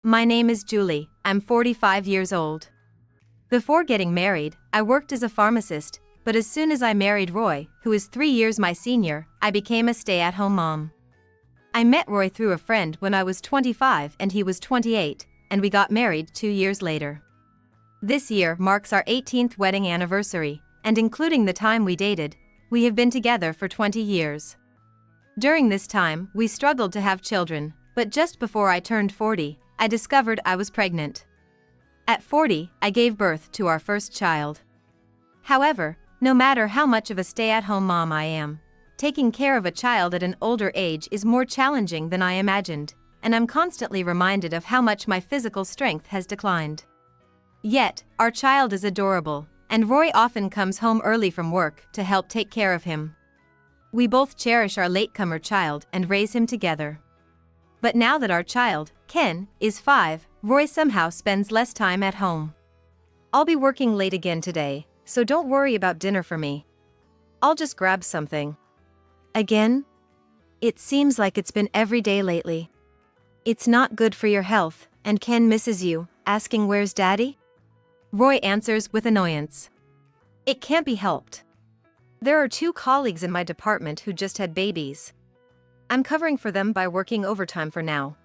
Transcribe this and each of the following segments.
My name is Julie, I'm 45 years old. Before getting married, I worked as a pharmacist, but as soon as I married Roy, who is 3 years my senior, I became a stay-at-home mom. I met Roy through a friend when I was 25 and he was 28, and we got married 2 years later. This year marks our 18th wedding anniversary, and including the time we dated, we have been together for 20 years. During this time, we struggled to have children, but just before I turned 40, I discovered I was pregnant. At 40, I gave birth to our first child. However, no matter how much of a stay-at-home mom I am, taking care of a child at an older age is more challenging than I imagined, and I'm constantly reminded of how much my physical strength has declined. Yet, our child is adorable, and Roy often comes home early from work to help take care of him. We both cherish our latecomer child and raise him together. But now that our child, Ken, is 5, Roy somehow spends less time at home. I'll be working late again today, so don't worry about dinner for me. I'll just grab something. Again? It seems like it's been every day lately. It's not good for your health, and Ken misses you, asking where's Daddy? Roy answers with annoyance. It can't be helped. There are 2 colleagues in my department who just had babies. I'm covering for them by working overtime for now.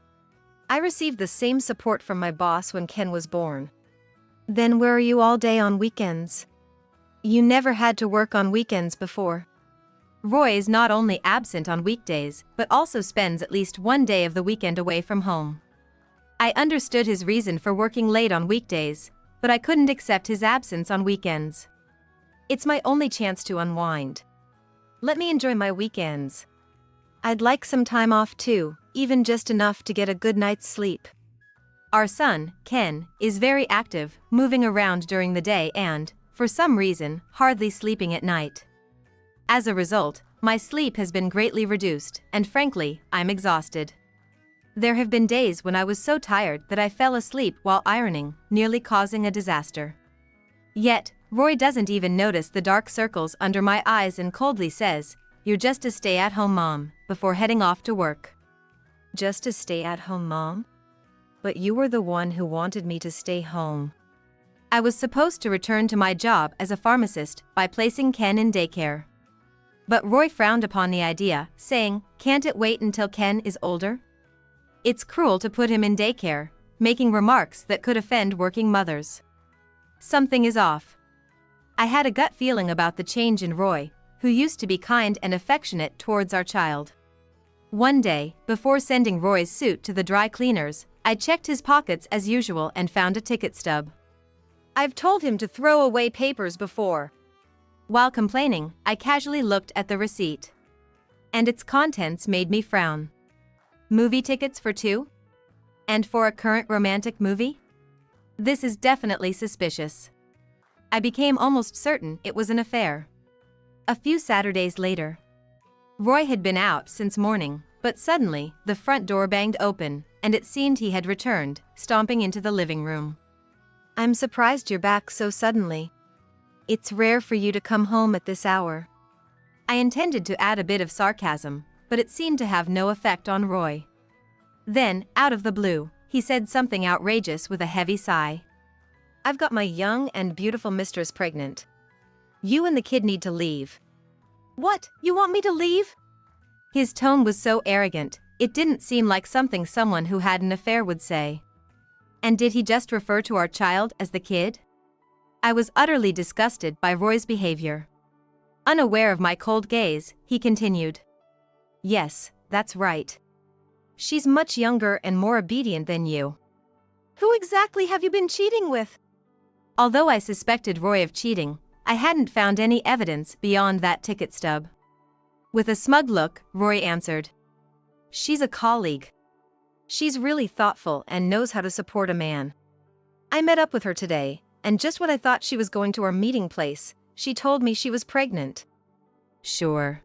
I received the same support from my boss when Ken was born. Then where are you all day on weekends? You never had to work on weekends before. Roy is not only absent on weekdays, but also spends at least one day of the weekend away from home. I understood his reason for working late on weekdays, but I couldn't accept his absence on weekends. It's my only chance to unwind. Let me enjoy my weekends. I'd like some time off too, even just enough to get a good night's sleep. Our son, Ken, is very active, moving around during the day and, for some reason, hardly sleeping at night. As a result, my sleep has been greatly reduced, and frankly, I'm exhausted. There have been days when I was so tired that I fell asleep while ironing, nearly causing a disaster. Yet, Roy doesn't even notice the dark circles under my eyes and coldly says, "You're just a stay-at-home mom," before heading off to work. Just a stay-at-home mom? But you were the one who wanted me to stay home. I was supposed to return to my job as a pharmacist by placing Ken in daycare. But Roy frowned upon the idea, saying, "Can't it wait until Ken is older? It's cruel to put him in daycare," making remarks that could offend working mothers. Something is off. I had a gut feeling about the change in Roy, who used to be kind and affectionate towards our child. One day, before sending Roy's suit to the dry cleaners, I checked his pockets as usual and found a ticket stub. I've told him to throw away papers before. While complaining, I casually looked at the receipt. And its contents made me frown. Movie tickets for 2? And for a current romantic movie? This is definitely suspicious. I became almost certain it was an affair. A few Saturdays later. Roy had been out since morning, but suddenly, the front door banged open, and it seemed he had returned, stomping into the living room. I'm surprised you're back so suddenly. It's rare for you to come home at this hour. I intended to add a bit of sarcasm, but it seemed to have no effect on Roy. Then, out of the blue, he said something outrageous with a heavy sigh. I've got my young and beautiful mistress pregnant. You and the kid need to leave. What, you want me to leave? His tone was so arrogant, it didn't seem like something someone who had an affair would say. And did he just refer to our child as the kid? I was utterly disgusted by Roy's behavior. Unaware of my cold gaze, he continued. Yes, that's right. She's much younger and more obedient than you. Who exactly have you been cheating with? Although I suspected Roy of cheating, I hadn't found any evidence beyond that ticket stub. With a smug look, Roy answered. She's a colleague. She's really thoughtful and knows how to support a man. I met up with her today, and just when I thought she was going to our meeting place, she told me she was pregnant. Sure.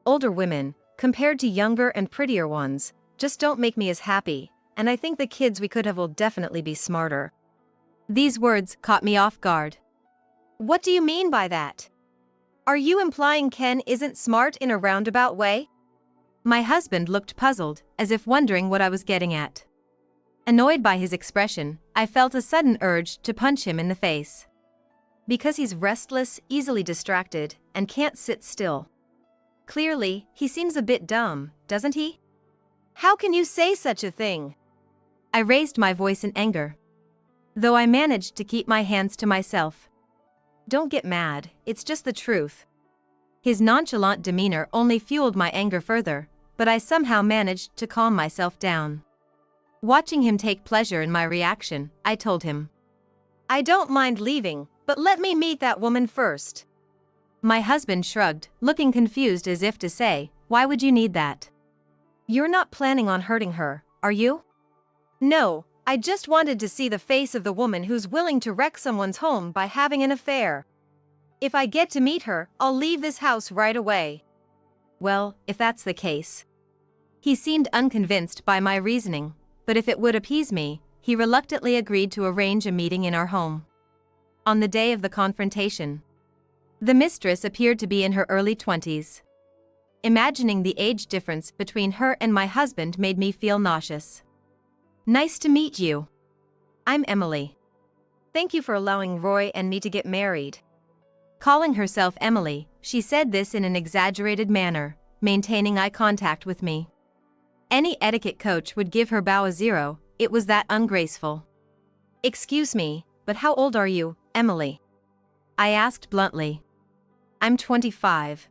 Older women, compared to younger and prettier ones, just don't make me as happy, and I think the kids we could have will definitely be smarter. These words caught me off guard. What do you mean by that? Are you implying Ken isn't smart in a roundabout way? My husband looked puzzled, as if wondering what I was getting at. Annoyed by his expression, I felt a sudden urge to punch him in the face. Because he's restless, easily distracted, and can't sit still. Clearly, he seems a bit dumb, doesn't he? How can you say such a thing? I raised my voice in anger, though I managed to keep my hands to myself. Don't get mad, it's just the truth. His nonchalant demeanor only fueled my anger further, but I somehow managed to calm myself down. Watching him take pleasure in my reaction, I told him, I don't mind leaving, but let me meet that woman first. My husband shrugged, looking confused as if to say, why would you need that? You're not planning on hurting her, are you? No, I just wanted to see the face of the woman who's willing to wreck someone's home by having an affair. If I get to meet her, I'll leave this house right away. Well, if that's the case. He seemed unconvinced by my reasoning, but if it would appease me, he reluctantly agreed to arrange a meeting in our home. On the day of the confrontation, the mistress appeared to be in her early 20s. Imagining the age difference between her and my husband made me feel nauseous. Nice to meet you. I'm Emily. Thank you for allowing Roy and me to get married. Calling herself Emily, she said this in an exaggerated manner, maintaining eye contact with me. Any etiquette coach would give her bow a 0, it was that ungraceful. Excuse me, but how old are you, Emily? I asked bluntly. I'm 25.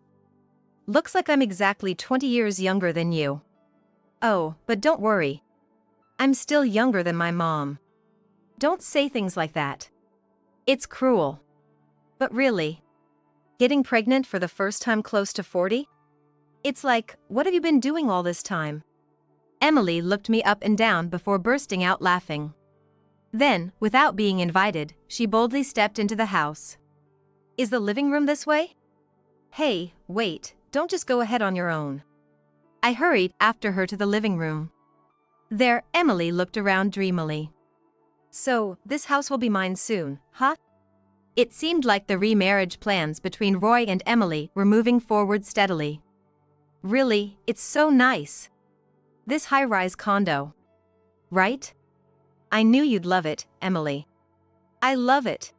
Looks like I'm exactly 20 years younger than you. Oh, but don't worry. I'm still younger than my mom. Don't say things like that. It's cruel. But really, getting pregnant for the first time close to 40? It's like, what have you been doing all this time? Emily looked me up and down before bursting out laughing. Then, without being invited, she boldly stepped into the house. Is the living room this way? Hey, wait, don't just go ahead on your own. I hurried after her to the living room. There, Emily looked around dreamily. So, this house will be mine soon, huh? It seemed like the remarriage plans between Roy and Emily were moving forward steadily. Really, it's so nice. This high-rise condo. Right? I knew you'd love it, Emily. I love it.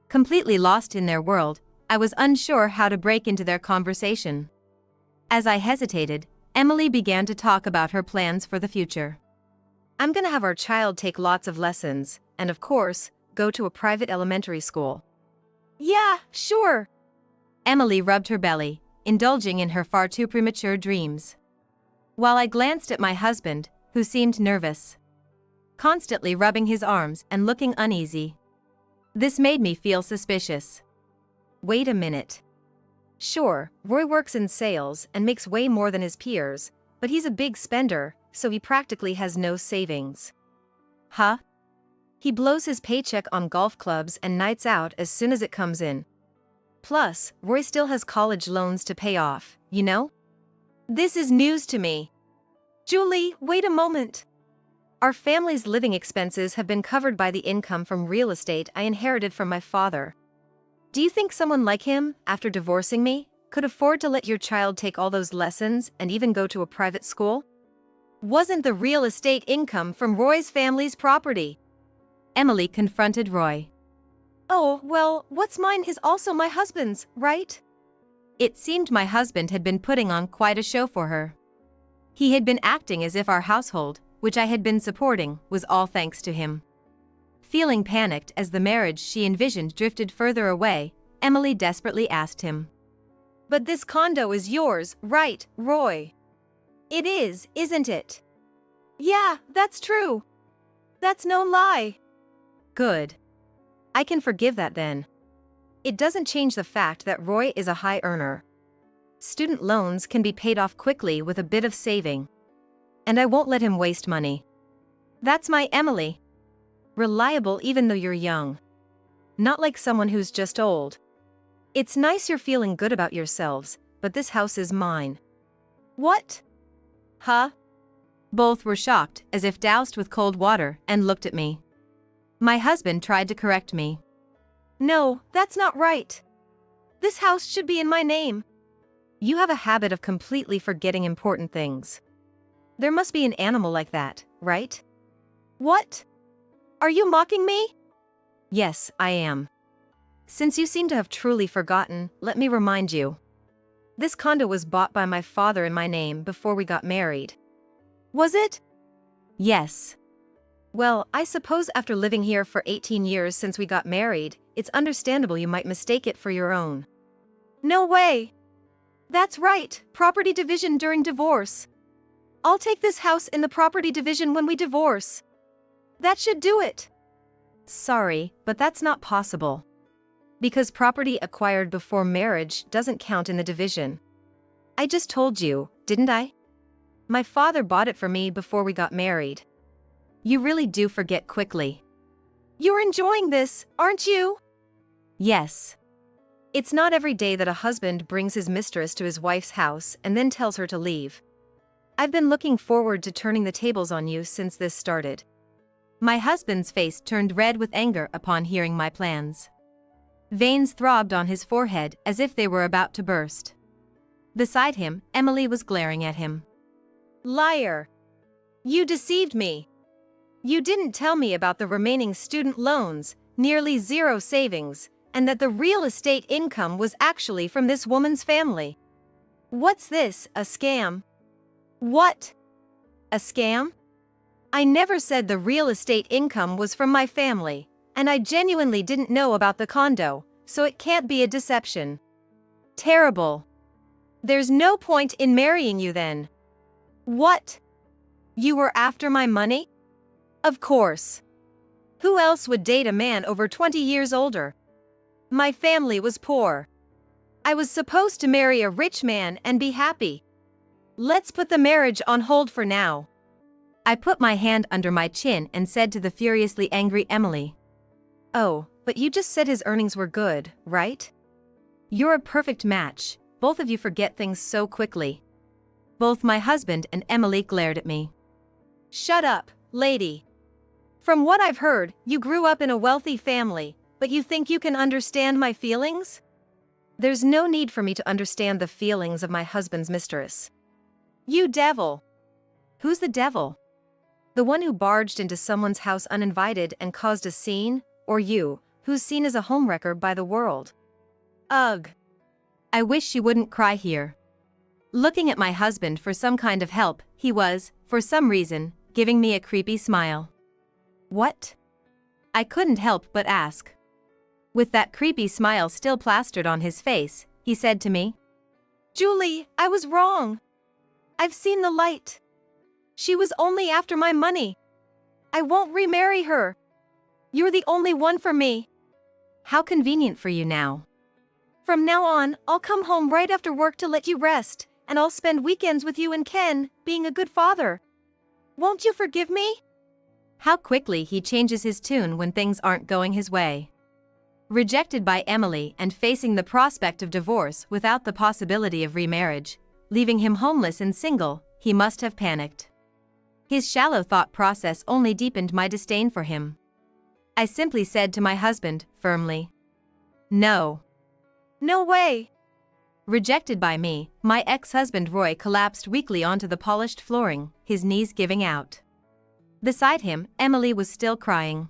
Completely lost in their world, I was unsure how to break into their conversation. As I hesitated, Emily began to talk about her plans for the future. I'm gonna have our child take lots of lessons, and of course, go to a private elementary school. Yeah, sure. Emily rubbed her belly, indulging in her far too premature dreams. While I glanced at my husband, who seemed nervous, constantly rubbing his arms and looking uneasy. This made me feel suspicious. Wait a minute. Sure, Roy works in sales and makes way more than his peers, but he's a big spender, so he practically has no savings. Huh? He blows his paycheck on golf clubs and nights out as soon as it comes in. Plus, Roy still has college loans to pay off, you know? This is news to me. Julie, wait a moment. Our family's living expenses have been covered by the income from real estate I inherited from my father. Do you think someone like him, after divorcing me, could afford to let your child take all those lessons and even go to a private school? Wasn't the real estate income from Roy's family's property? Emily confronted Roy. Oh, well, what's mine is also my husband's, right? It seemed my husband had been putting on quite a show for her. He had been acting as if our household, which I had been supporting, was all thanks to him. Feeling panicked as the marriage she envisioned drifted further away, Emily desperately asked him. But this condo is yours, right, Roy? It is, isn't it? Yeah, that's true. That's no lie. Good. I can forgive that then. It doesn't change the fact that Roy is a high earner. Student loans can be paid off quickly with a bit of saving. And I won't let him waste money. That's my Emily. Reliable even though you're young. Not like someone who's just old. It's nice you're feeling good about yourselves, but this house is mine. What? Huh? Both were shocked, as if doused with cold water, and looked at me. My husband tried to correct me. No, that's not right. This house should be in my name. You have a habit of completely forgetting important things. There must be an animal like that, right? What? Are you mocking me? Yes, I am. Since you seem to have truly forgotten, let me remind you. This condo was bought by my father in my name before we got married. Was it? Yes. Well, I suppose after living here for 18 years since we got married, it's understandable you might mistake it for your own. No way. That's right, property division during divorce. I'll take this house in the property division when we divorce. That should do it. Sorry, but that's not possible. Because property acquired before marriage doesn't count in the division. I just told you, didn't I? My father bought it for me before we got married. You really do forget quickly. You're enjoying this, aren't you? Yes. It's not every day that a husband brings his mistress to his wife's house and then tells her to leave. I've been looking forward to turning the tables on you since this started. My husband's face turned red with anger upon hearing my plans. Veins throbbed on his forehead as if they were about to burst. Beside him, Emily was glaring at him. Liar! You deceived me. You didn't tell me about the remaining student loans, nearly zero savings, and that the real estate income was actually from this woman's family. What's this, a scam? What? A scam? I never said the real estate income was from my family, and I genuinely didn't know about the condo, so it can't be a deception. Terrible. There's no point in marrying you then. What? You were after my money? Of course. Who else would date a man over 20 years older? My family was poor. I was supposed to marry a rich man and be happy. Let's put the marriage on hold for now. I put my hand under my chin and said to the furiously angry Emily. Oh, but you just said his earnings were good, right? You're a perfect match. Both of you forget things so quickly. Both my husband and Emily glared at me. Shut up, lady. From what I've heard, you grew up in a wealthy family, but you think you can understand my feelings? There's no need for me to understand the feelings of my husband's mistress. You devil. Who's the devil? The one who barged into someone's house uninvited and caused a scene, or you, who's seen as a homewrecker by the world? Ugh. I wish she wouldn't cry here. Looking at my husband for some kind of help, he was, for some reason, giving me a creepy smile. What? I couldn't help but ask. With that creepy smile still plastered on his face, he said to me, Julie, I was wrong. I've seen the light. She was only after my money. I won't remarry her. You're the only one for me. How convenient for you now. From now on, I'll come home right after work to let you rest, and I'll spend weekends with you and Ken, being a good father. Won't you forgive me? How quickly he changes his tune when things aren't going his way. Rejected by Emily and facing the prospect of divorce without the possibility of remarriage, leaving him homeless and single, he must have panicked. His shallow thought process only deepened my disdain for him. I simply said to my husband, firmly, No. No way. Rejected by me, my ex-husband Roy collapsed weakly onto the polished flooring, his knees giving out. Beside him, Emily was still crying.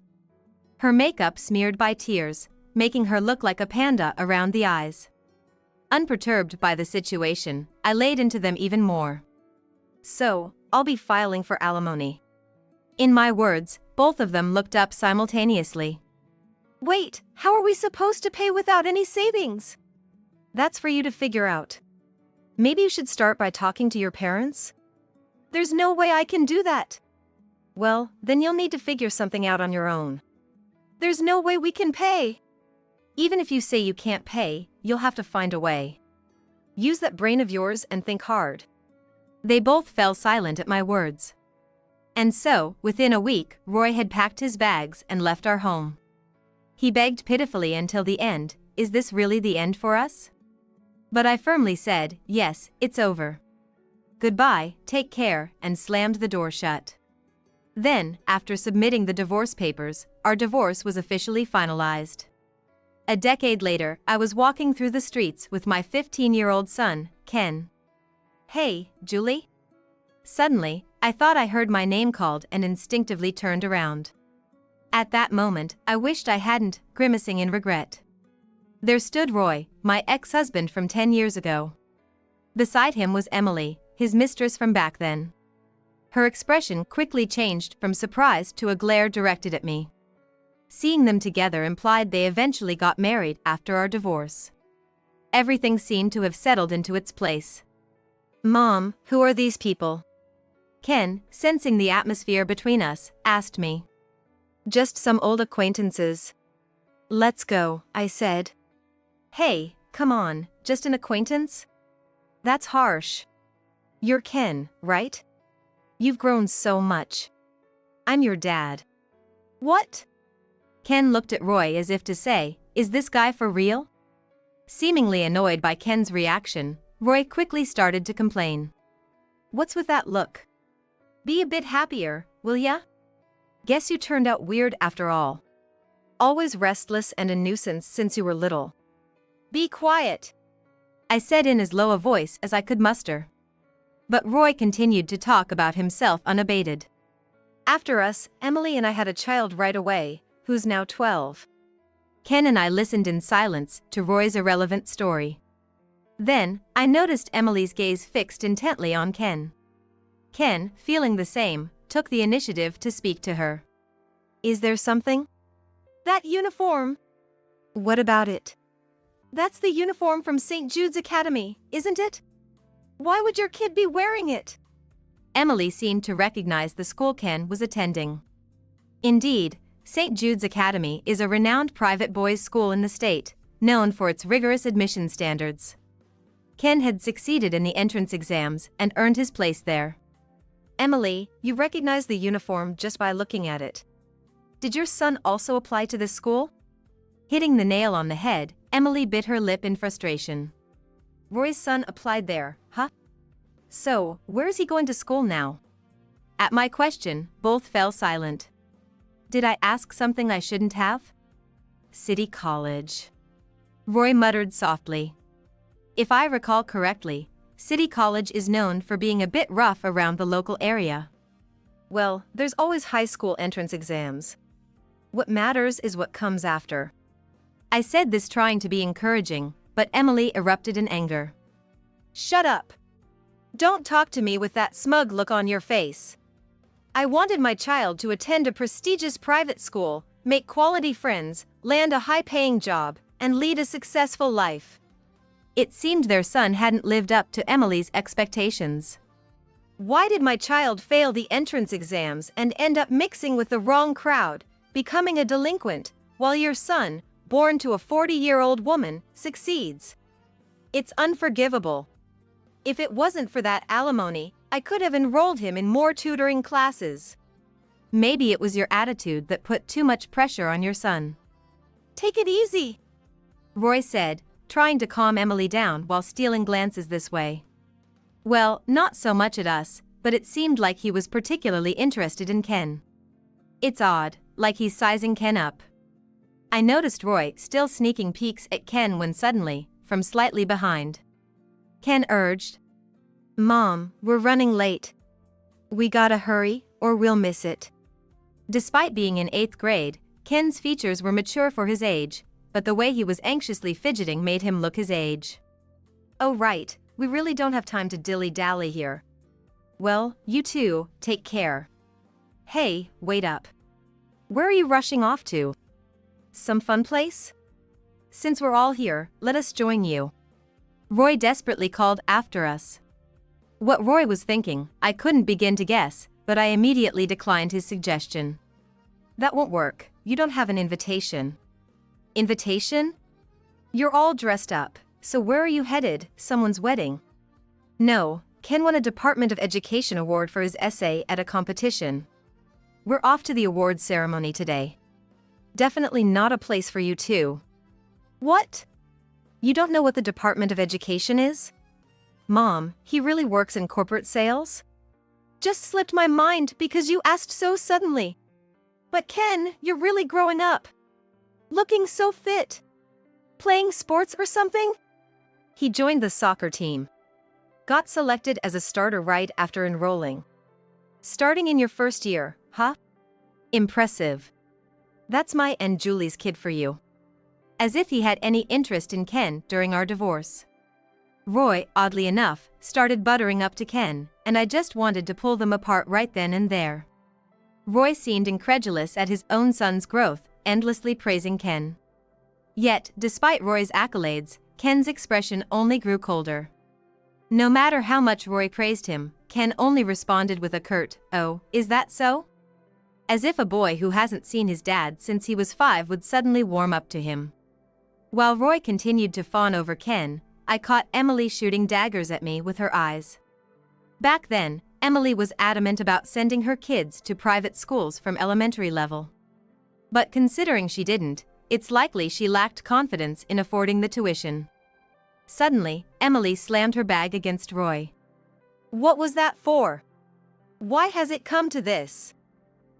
Her makeup smeared by tears, making her look like a panda around the eyes. Unperturbed by the situation, I laid into them even more. So, I'll be filing for alimony. In my words, both of them looked up simultaneously. Wait, how are we supposed to pay without any savings? That's for you to figure out. Maybe you should start by talking to your parents? There's no way I can do that. Well, then you'll need to figure something out on your own. There's no way we can pay. Even if you say you can't pay, you'll have to find a way. Use that brain of yours and think hard. They both fell silent at my words. And so, within a week, Roy had packed his bags and left our home. He begged pitifully until the end, Is this really the end for us? But I firmly said, yes, it's over. Goodbye, take care, and slammed the door shut. Then, after submitting the divorce papers, our divorce was officially finalized. A decade later, I was walking through the streets with my 15-year-old son, Ken. Hey, Julie? Suddenly, I thought I heard my name called and instinctively turned around. At that moment, I wished I hadn't, grimacing in regret. There stood Roy, my ex-husband from 10 years ago. Beside him was Emily, his mistress from back then. Her expression quickly changed from surprise to a glare directed at me. Seeing them together implied they eventually got married after our divorce. Everything seemed to have settled into its place. "Mom, who are these people?" Ken, sensing the atmosphere between us, asked me. "Just some old acquaintances." "Let's go," I said. "Hey, come on, just an acquaintance? That's harsh. You're Ken, right? You've grown so much. I'm your dad." "What?" Ken looked at Roy as if to say, "Is this guy for real?" Seemingly annoyed by Ken's reaction, Roy quickly started to complain. "What's with that look? Be a bit happier, will ya? Guess you turned out weird after all. Always restless and a nuisance since you were little." "Be quiet," I said in as low a voice as I could muster. But Roy continued to talk about himself unabated. "After us, Emily and I had a child right away, who's now 12. Ken and I listened in silence to Roy's irrelevant story. Then, I noticed Emily's gaze fixed intently on Ken. Ken, feeling the same, took the initiative to speak to her. "Is there something?" "That uniform." "What about it?" "That's the uniform from St. Jude's Academy, isn't it? Why would your kid be wearing it?" Emily seemed to recognize the school Ken was attending. Indeed, St. Jude's Academy is a renowned private boys' school in the state, known for its rigorous admission standards. Ken had succeeded in the entrance exams and earned his place there. "Emily, you recognize the uniform just by looking at it. Did your son also apply to this school?" Hitting the nail on the head, Emily bit her lip in frustration. "Roy's son applied there, huh? So, where's he going to school now?" At my question, both fell silent. Did I ask something I shouldn't have? "City College," Roy muttered softly. If I recall correctly, City College is known for being a bit rough around the local area. "Well, there's always high school entrance exams. What matters is what comes after." I said this trying to be encouraging, but Emily erupted in anger. "Shut up! Don't talk to me with that smug look on your face. I wanted my child to attend a prestigious private school, make quality friends, land a high-paying job, and lead a successful life." It seemed their son hadn't lived up to Emily's expectations. "Why did my child fail the entrance exams and end up mixing with the wrong crowd, becoming a delinquent, while your son, born to a 40-year-old woman, succeeds? It's unforgivable. If it wasn't for that alimony, I could have enrolled him in more tutoring classes." "Maybe it was your attitude that put too much pressure on your son." "Take it easy," Roy said, trying to calm Emily down while stealing glances this way. Well, not so much at us, but it seemed like he was particularly interested in Ken. It's odd, like he's sizing Ken up. I noticed Roy still sneaking peeks at Ken when suddenly, from slightly behind, Ken urged, "Mom, we're running late. We gotta hurry, or we'll miss it." Despite being in 8th grade, Ken's features were mature for his age, but the way he was anxiously fidgeting made him look his age. "Oh right, we really don't have time to dilly-dally here." "Well, you two, take care." "Hey, wait up. Where are you rushing off to? Some fun place? Since we're all here, let us join you." Roy desperately called after us. What Roy was thinking, I couldn't begin to guess, but I immediately declined his suggestion. "That won't work, you don't have an invitation." "Invitation? You're all dressed up, so where are you headed, someone's wedding?" "No, Ken won a Department of Education award for his essay at a competition. We're off to the awards ceremony today." "Definitely not a place for you two." "What? You don't know what the Department of Education is?" "Mom, he really works in corporate sales?" "Just slipped my mind because you asked so suddenly. But Ken, you're really growing up. Looking so fit. Playing sports or something?" "He joined the soccer team. Got selected as a starter right after enrolling. Starting in your first year, huh? Impressive. That's my and Julie's kid for you. As if he had any interest in Ken during our divorce. Roy, oddly enough, started buttering up to Ken, and I just wanted to pull them apart right then and there. Roy seemed incredulous at his own son's growth, endlessly praising Ken. Yet, despite Roy's accolades, Ken's expression only grew colder. No matter how much Roy praised him, Ken only responded with a curt, "Oh, is that so?" As if a boy who hasn't seen his dad since he was 5 would suddenly warm up to him. While Roy continued to fawn over Ken, I caught Emily shooting daggers at me with her eyes. Back then, Emily was adamant about sending her kids to private schools from elementary level. But considering she didn't, it's likely she lacked confidence in affording the tuition. Suddenly, Emily slammed her bag against Roy. "What was that for? Why has it come to this?"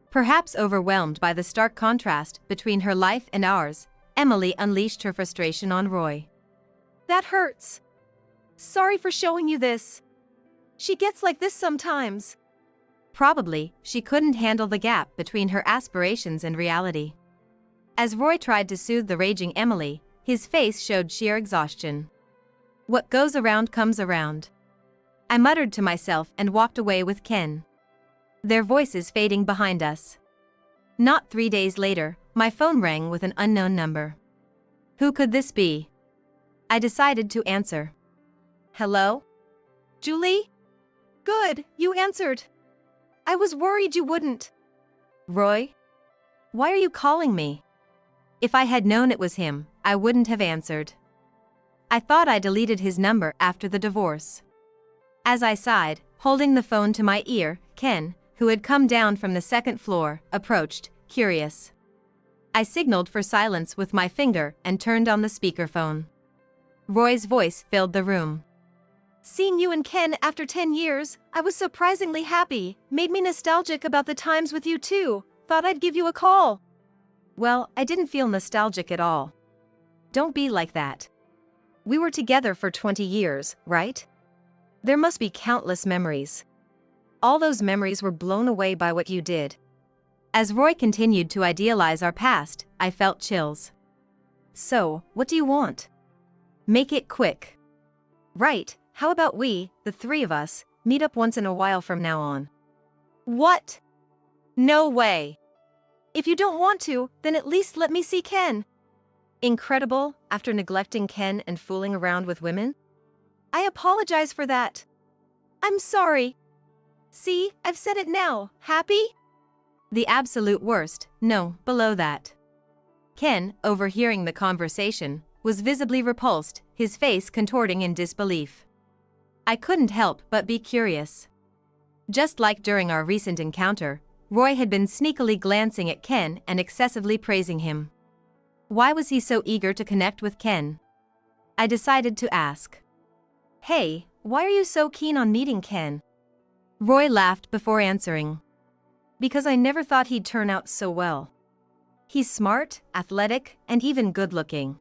Perhaps overwhelmed by the stark contrast between her life and ours, Emily unleashed her frustration on Roy. "That hurts. Sorry for showing you this. She gets like this sometimes." Probably, she couldn't handle the gap between her aspirations and reality. As Roy tried to soothe the raging Emily, his face showed sheer exhaustion. What goes around comes around. I muttered to myself and walked away with Ken. Their voices fading behind us. Not 3 days later, my phone rang with an unknown number. Who could this be? I decided to answer. "Hello? Julie? Good, you answered. I was worried you wouldn't." "Roy? Why are you calling me?" If I had known it was him, I wouldn't have answered. I thought I deleted his number after the divorce. As I sighed, holding the phone to my ear, Ken, who had come down from the second floor, approached, curious. I signaled for silence with my finger and turned on the speakerphone. Roy's voice filled the room. "Seeing you and Ken after 10 years, I was surprisingly happy. Made me nostalgic about the times with you too. Thought I'd give you a call." Well, I didn't feel nostalgic at all. Don't be like that. We were together for 20 years, right? There must be countless memories. All those memories were blown away by what you did. As Roy continued to idealize our past, I felt chills. "So, what do you want?" "Make it quick." "Right, how about we, the 3 of us, meet up once in a while from now on?" "What? No way. If you don't want to, then at least let me see Ken." Incredible, after neglecting Ken and fooling around with women? "I apologize for that. I'm sorry. See, I've said it now. Happy?" The absolute worst, no, below that. Ken, overhearing the conversation, was visibly repulsed, his face contorting in disbelief. I couldn't help but be curious. Just like during our recent encounter, Roy had been sneakily glancing at Ken and excessively praising him. Why was he so eager to connect with Ken? I decided to ask. "Hey, why are you so keen on meeting Ken?" Roy laughed before answering. "Because I never thought he'd turn out so well. He's smart, athletic, and even good-looking.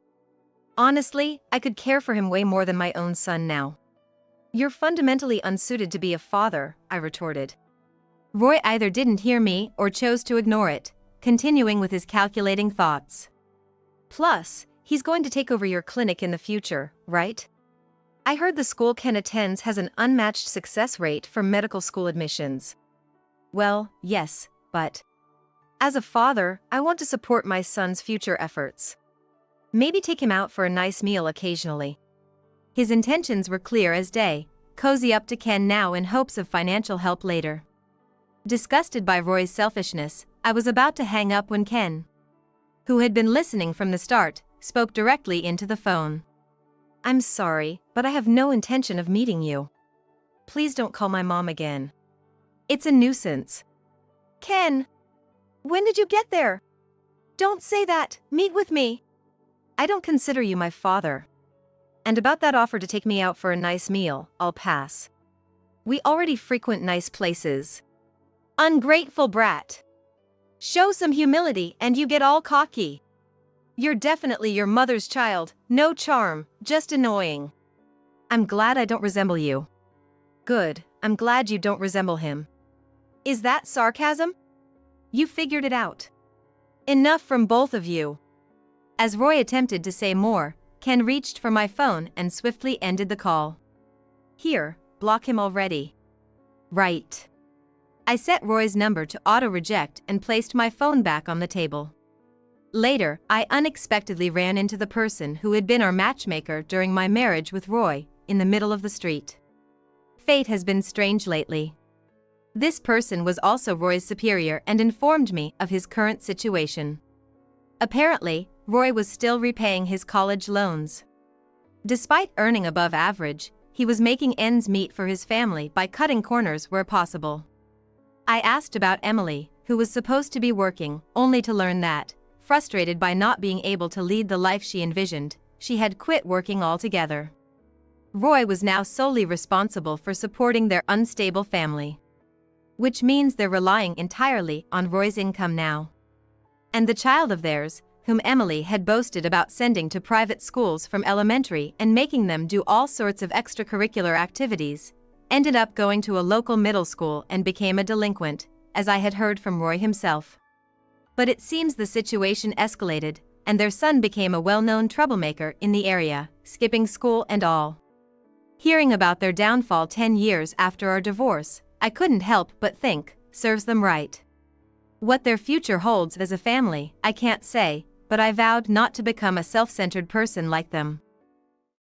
Honestly, I could care for him way more than my own son now." "You're fundamentally unsuited to be a father," I retorted. Roy either didn't hear me or chose to ignore it, continuing with his calculating thoughts. "Plus, he's going to take over your clinic in the future, right? I heard the school Ken attends has an unmatched success rate for medical school admissions." "Well, yes, but as a father, I want to support my son's future efforts. Maybe take him out for a nice meal occasionally." His intentions were clear as day, cozy up to Ken now in hopes of financial help later. Disgusted by Roy's selfishness, I was about to hang up when Ken, who had been listening from the start, spoke directly into the phone. "I'm sorry, but I have no intention of meeting you. Please don't call my mom again. It's a nuisance." "Ken, when did you get there? Don't say that, meet with me." "I don't consider you my father. And about that offer to take me out for a nice meal, I'll pass. We already frequent nice places." "Ungrateful brat. Show some humility and you get all cocky. You're definitely your mother's child, no charm, just annoying." "I'm glad I don't resemble you." "Good, I'm glad you don't resemble him." Is that sarcasm? You figured it out. Enough from both of you. As Roy attempted to say more, Ken reached for my phone and swiftly ended the call. Here, block him already. Right. I set Roy's number to auto-reject and placed my phone back on the table. Later, I unexpectedly ran into the person who had been our matchmaker during my marriage with Roy, in the middle of the street. Fate has been strange lately. This person was also Roy's superior and informed me of his current situation. Apparently, Roy was still repaying his college loans. Despite earning above average, he was making ends meet for his family by cutting corners where possible. I asked about Emily, who was supposed to be working, only to learn that, frustrated by not being able to lead the life she envisioned, she had quit working altogether. Roy was now solely responsible for supporting their unstable family. Which means they're relying entirely on Roy's income now. And the child of theirs, whom Emily had boasted about sending to private schools from elementary and making them do all sorts of extracurricular activities, ended up going to a local middle school and became a delinquent, as I had heard from Roy himself. But it seems the situation escalated, and their son became a well-known troublemaker in the area, skipping school and all. Hearing about their downfall 10 years after our divorce, I couldn't help but think, serves them right. What their future holds as a family, I can't say, but I vowed not to become a self-centered person like them.